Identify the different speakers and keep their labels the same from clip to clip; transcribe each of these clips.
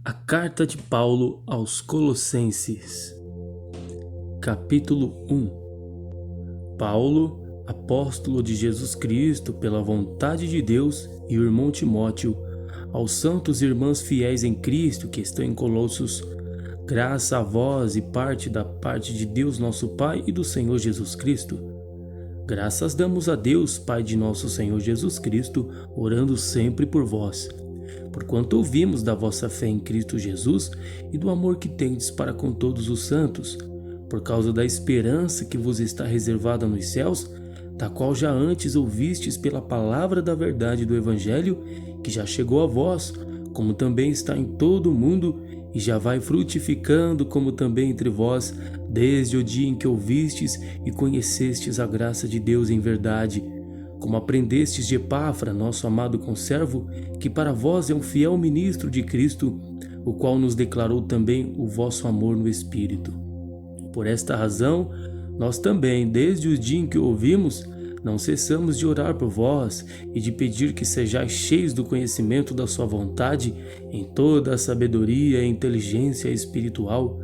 Speaker 1: A carta de Paulo aos Colossenses, capítulo 1. Paulo, apóstolo de Jesus Cristo pela vontade de Deus, e o irmão Timóteo, aos santos irmãos fiéis em Cristo que estão em Colossos, graça a vós e da parte de Deus nosso Pai e do Senhor Jesus Cristo. Graças damos a Deus, Pai de nosso Senhor Jesus Cristo, orando sempre por vós, porquanto ouvimos da vossa fé em Cristo Jesus e do amor que tendes para com todos os santos, por causa da esperança que vos está reservada nos céus, da qual já antes ouvistes pela palavra da verdade do Evangelho, que já chegou a vós, como também está em todo o mundo, e já vai frutificando como também entre vós, desde o dia em que ouvistes e conhecestes a graça de Deus em verdade, como aprendestes de Epafra, nosso amado conservo, que para vós é um fiel ministro de Cristo, o qual nos declarou também o vosso amor no Espírito. Por esta razão, nós também, desde o dia em que o ouvimos, não cessamos de orar por vós e de pedir que sejais cheios do conhecimento da sua vontade em toda a sabedoria e inteligência espiritual,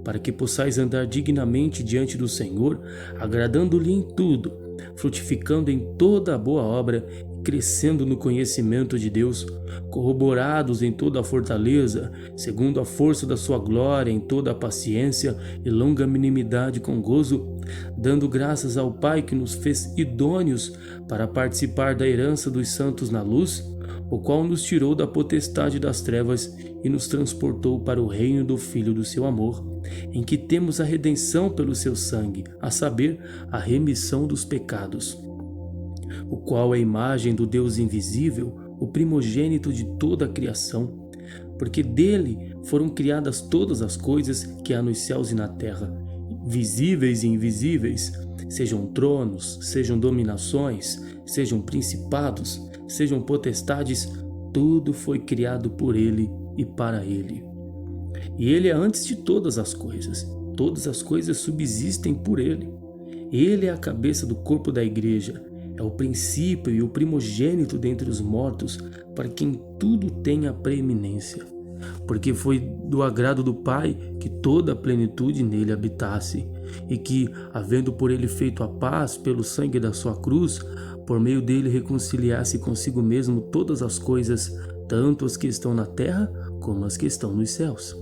Speaker 1: para que possais andar dignamente diante do Senhor, agradando-lhe em tudo, frutificando em toda a boa obra e crescendo no conhecimento de Deus, corroborados em toda a fortaleza, segundo a força da sua glória, em toda a paciência e longanimidade com gozo, dando graças ao Pai que nos fez idôneos para participar da herança dos santos na luz, o qual nos tirou da potestade das trevas e nos transportou para o reino do Filho do seu amor, em que temos a redenção pelo seu sangue, a saber, a remissão dos pecados, o qual é a imagem do Deus invisível, o primogênito de toda a criação, porque dele foram criadas todas as coisas que há nos céus e na terra, visíveis e invisíveis, sejam tronos, sejam dominações, sejam principados, sejam potestades, tudo foi criado por ele e para ele. E ele é antes de todas as coisas subsistem por ele. Ele é a cabeça do corpo da igreja, é o princípio e o primogênito dentre os mortos, para quem tudo tem a preeminência. Porque foi do agrado do Pai que toda a plenitude nele habitasse, e que, havendo por ele feito a paz pelo sangue da sua cruz, por meio dele reconciliasse consigo mesmo todas as coisas, tanto as que estão na terra como as que estão nos céus.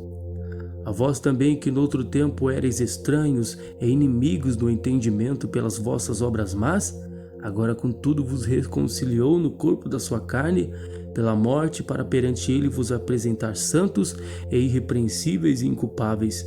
Speaker 1: A vós também que noutro tempo éreis estranhos e inimigos do entendimento pelas vossas obras más, agora contudo vos reconciliou no corpo da sua carne, pela morte, para perante ele vos apresentar santos e irrepreensíveis e inculpáveis.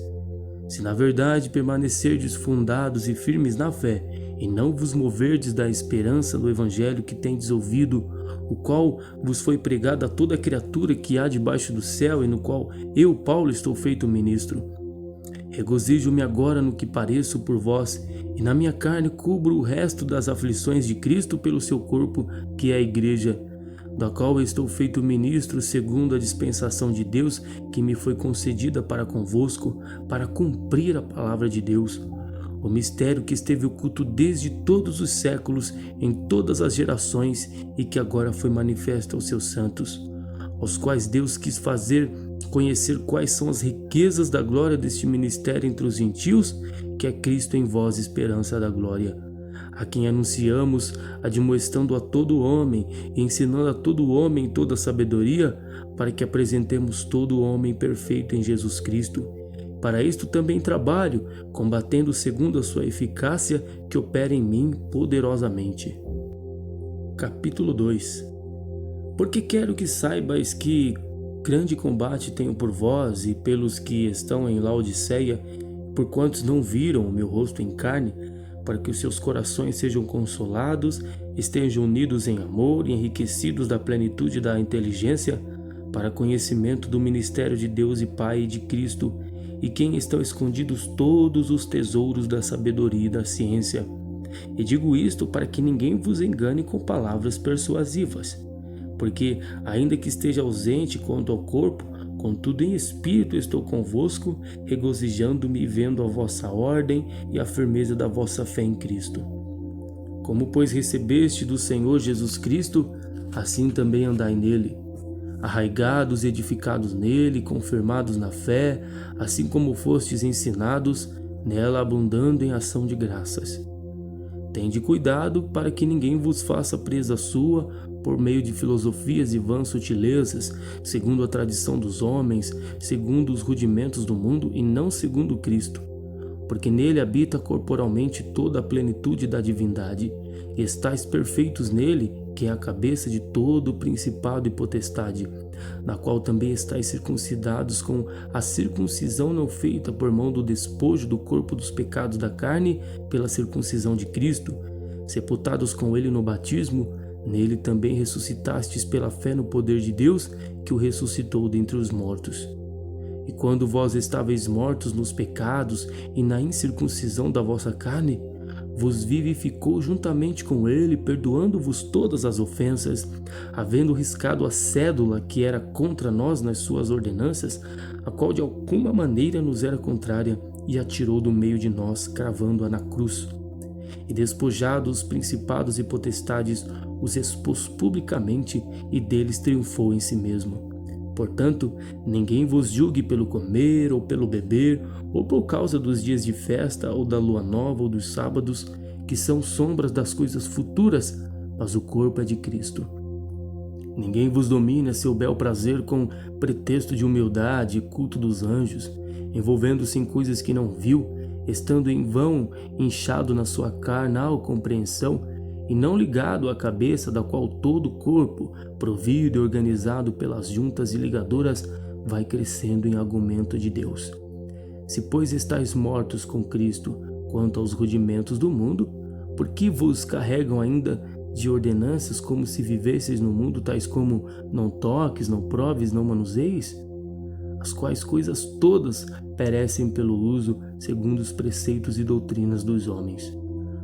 Speaker 1: Se na verdade permanecerdes fundados e firmes na fé, e não vos moverdes da esperança do Evangelho que tendes ouvido, o qual vos foi pregado a toda criatura que há debaixo do céu, e no qual eu, Paulo, estou feito ministro. Regozijo-me agora no que pareço por vós, e na minha carne cubro o resto das aflições de Cristo pelo seu corpo, que é a igreja, da qual estou feito ministro segundo a dispensação de Deus que me foi concedida para convosco, para cumprir a palavra de Deus, o mistério que esteve oculto desde todos os séculos, em todas as gerações, e que agora foi manifesto aos seus santos, aos quais Deus quis fazer conhecer quais são as riquezas da glória deste ministério entre os gentios, que é Cristo em vós, esperança da glória, a quem anunciamos, admoestando a todo homem e ensinando a todo homem toda a sabedoria, para que apresentemos todo homem perfeito em Jesus Cristo. Para isto também trabalho, combatendo segundo a sua eficácia que opera em mim poderosamente. Capítulo 2. Porque quero que saibais que grande combate tenho por vós e pelos que estão em Laodiceia, por quantos não viram o meu rosto em carne, para que os seus corações sejam consolados, estejam unidos em amor e enriquecidos da plenitude da inteligência, para conhecimento do ministério de Deus e Pai e de Cristo, e quem estão escondidos todos os tesouros da sabedoria e da ciência. E digo isto para que ninguém vos engane com palavras persuasivas, porque, ainda que esteja ausente quanto ao corpo, contudo em espírito estou convosco, regozijando-me e vendo a vossa ordem e a firmeza da vossa fé em Cristo. Como, pois, recebeste do Senhor Jesus Cristo, assim também andai nele, arraigados e edificados nele, confirmados na fé, assim como fostes ensinados, nela abundando em ação de graças. Tende cuidado para que ninguém vos faça presa sua por meio de filosofias e vãs sutilezas, segundo a tradição dos homens, segundo os rudimentos do mundo e não segundo Cristo. Porque nele habita corporalmente toda a plenitude da divindade, e estáis perfeitos nele, que é a cabeça de todo o principado e potestade, na qual também estáis circuncidados com a circuncisão não feita por mão do despojo do corpo dos pecados da carne, pela circuncisão de Cristo, sepultados com ele no batismo, nele também ressuscitastes pela fé no poder de Deus, que o ressuscitou dentre os mortos. E quando vós estáveis mortos nos pecados e na incircuncisão da vossa carne, vos vivificou juntamente com ele, perdoando-vos todas as ofensas, havendo riscado a cédula que era contra nós nas suas ordenanças, a qual de alguma maneira nos era contrária, e a tirou do meio de nós, cravando-a na cruz. E despojados os principados e potestades, os expôs publicamente, e deles triunfou em si mesmo. Portanto, ninguém vos julgue pelo comer ou pelo beber, ou por causa dos dias de festa, ou da lua nova, ou dos sábados, que são sombras das coisas futuras, mas o corpo é de Cristo. Ninguém vos domine a seu bel prazer com pretexto de humildade e culto dos anjos, envolvendo-se em coisas que não viu, estando em vão inchado na sua carnal compreensão, e não ligado à cabeça, da qual todo o corpo, provido e organizado pelas juntas e ligaduras, vai crescendo em argumento de Deus. Se, pois, estáis mortos com Cristo quanto aos rudimentos do mundo, por que vos carregam ainda de ordenanças como se vivesseis no mundo, tais como não toques, não proves, não manuseis? As quais coisas todas perecem pelo uso, segundo os preceitos e doutrinas dos homens,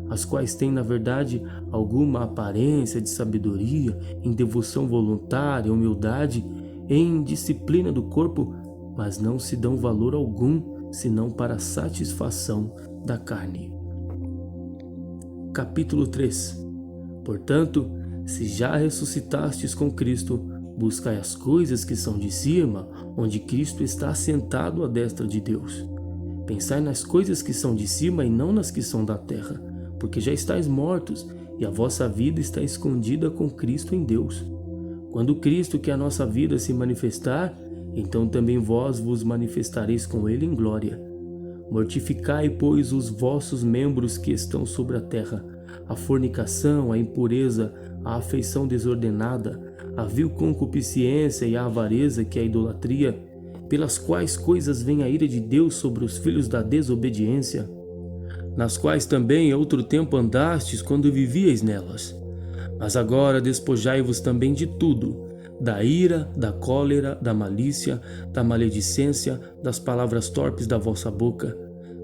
Speaker 1: as quais têm, na verdade, alguma aparência de sabedoria, em devoção voluntária, humildade, em disciplina do corpo, mas não se dão valor algum, senão para a satisfação da carne. Capítulo 3. Portanto, se já ressuscitastes com Cristo, buscai as coisas que são de cima, onde Cristo está assentado à destra de Deus. Pensai nas coisas que são de cima e não nas que são da terra, porque já estáis mortos, e a vossa vida está escondida com Cristo em Deus. Quando Cristo, que é a nossa vida, se manifestar, então também vós vos manifestareis com ele em glória. Mortificai, pois, os vossos membros que estão sobre a terra, a fornicação, a impureza, a afeição desordenada, a vil concupiscência e a avareza, que é a idolatria, pelas quais coisas vem a ira de Deus sobre os filhos da desobediência, nas quais também em outro tempo andastes quando vivíeis nelas. Mas agora despojai-vos também de tudo, da ira, da cólera, da malícia, da maledicência, das palavras torpes da vossa boca.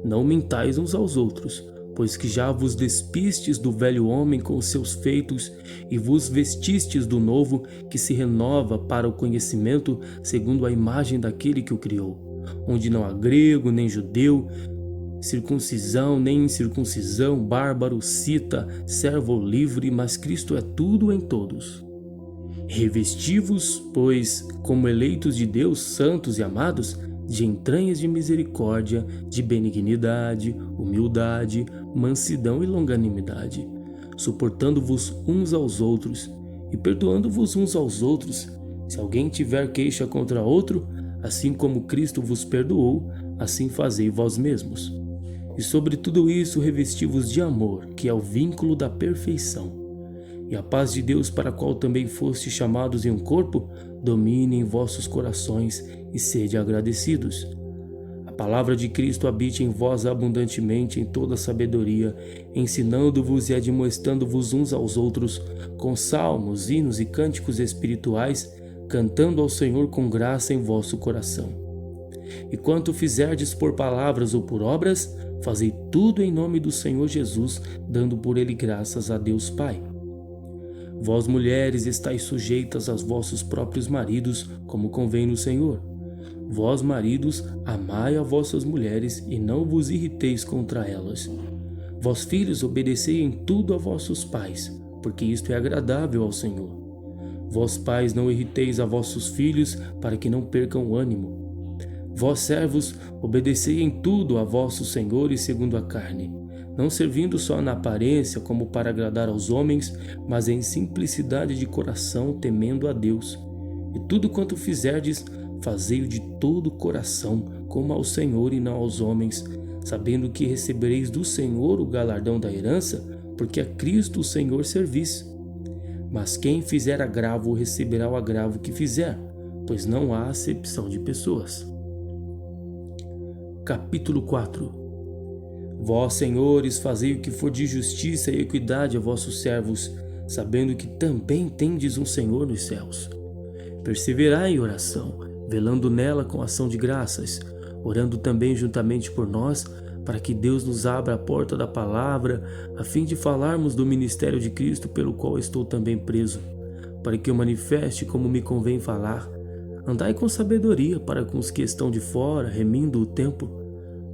Speaker 1: Não mintais uns aos outros, pois que já vos despistes do velho homem com os seus feitos e vos vestistes do novo, que se renova para o conhecimento segundo a imagem daquele que o criou, onde não há grego nem judeu, circuncisão nem incircuncisão, bárbaro, cita, servo ou livre, mas Cristo é tudo em todos. Revesti-vos, pois, como eleitos de Deus, santos e amados, de entranhas de misericórdia, de benignidade, humildade, mansidão e longanimidade, suportando-vos uns aos outros e perdoando-vos uns aos outros, se alguém tiver queixa contra outro, assim como Cristo vos perdoou, assim fazei vós mesmos. E sobre tudo isso revesti-vos de amor, que é o vínculo da perfeição. E a paz de Deus, para a qual também fostes chamados em um corpo, domine em vossos corações e sede agradecidos. A palavra de Cristo habite em vós abundantemente em toda sabedoria, ensinando-vos e admoestando-vos uns aos outros, com salmos, hinos e cânticos espirituais, cantando ao Senhor com graça em vosso coração. E quanto fizerdes por palavras ou por obras, fazei tudo em nome do Senhor Jesus, dando por ele graças a Deus Pai. Vós, mulheres, estáis sujeitas aos vossos próprios maridos, como convém no Senhor. Vós, maridos, amai a vossas mulheres e não vos irriteis contra elas. Vós, filhos, obedecei em tudo a vossos pais, porque isto é agradável ao Senhor. Vós pais não irriteis a vossos filhos para que não percam o ânimo. Vós servos, obedecei em tudo a vossos senhores segundo a carne, não servindo só na aparência como para agradar aos homens, mas em simplicidade de coração, temendo a Deus. E tudo quanto fizerdes, fazei-o de todo o coração, como ao Senhor e não aos homens, sabendo que recebereis do Senhor o galardão da herança, porque a Cristo o Senhor servis. Mas quem fizer agravo receberá o agravo que fizer, pois não há acepção de pessoas. Capítulo 4. Vós, senhores, fazei o que for de justiça e equidade a vossos servos, sabendo que também tendes um Senhor nos céus. Perseverai em oração, velando nela com ação de graças, orando também juntamente por nós, para que Deus nos abra a porta da palavra, a fim de falarmos do ministério de Cristo, pelo qual estou também preso, para que eu manifeste como me convém falar. Andai com sabedoria para com os que estão de fora, remindo o tempo.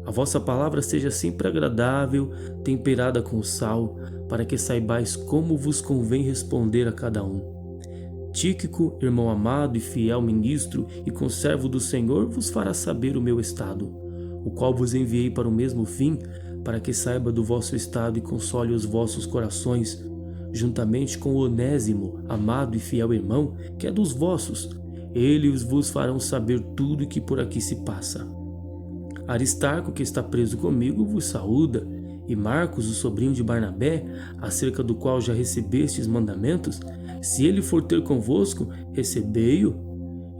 Speaker 1: A vossa palavra seja sempre agradável, temperada com sal, para que saibais como vos convém responder a cada um. Tíquico, irmão amado e fiel ministro e conservo do Senhor, vos fará saber o meu estado, o qual vos enviei para o mesmo fim, para que saiba do vosso estado e console os vossos corações, juntamente com Onésimo, amado e fiel irmão, que é dos vossos. Eles vos farão saber tudo o que por aqui se passa. Aristarco, que está preso comigo, vos saúda, e Marcos, o sobrinho de Barnabé, acerca do qual já recebestes mandamentos, se ele for ter convosco, recebei-o.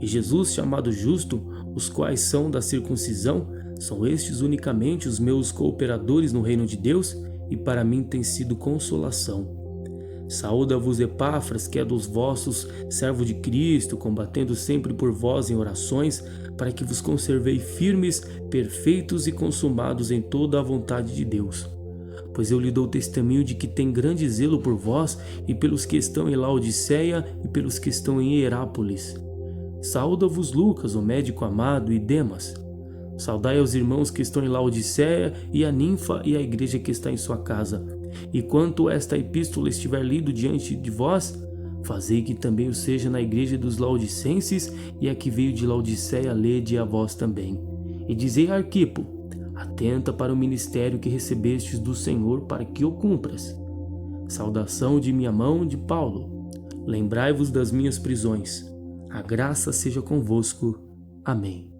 Speaker 1: E Jesus, chamado Justo, os quais são da circuncisão, são estes unicamente os meus cooperadores no reino de Deus, e para mim tem sido consolação. Saúda-vos Epáfras, que é dos vossos, servo de Cristo, combatendo sempre por vós em orações, para que vos conservei firmes, perfeitos e consumados em toda a vontade de Deus. Pois eu lhe dou testemunho de que tem grande zelo por vós e pelos que estão em Laodiceia e pelos que estão em Hierápolis. Saúda-vos Lucas, o médico amado, e Demas. Saudai aos irmãos que estão em Laodiceia e a Ninfa e a igreja que está em sua casa. E quanto esta epístola estiver lida diante de vós, fazei que também o seja na igreja dos Laodicenses, e a que veio de Laodiceia lede a vós também. E dizei a Arquipo: atenta para o ministério que recebestes do Senhor, para que o cumpras. Saudação de minha mão, de Paulo. Lembrai-vos das minhas prisões. A graça seja convosco. Amém.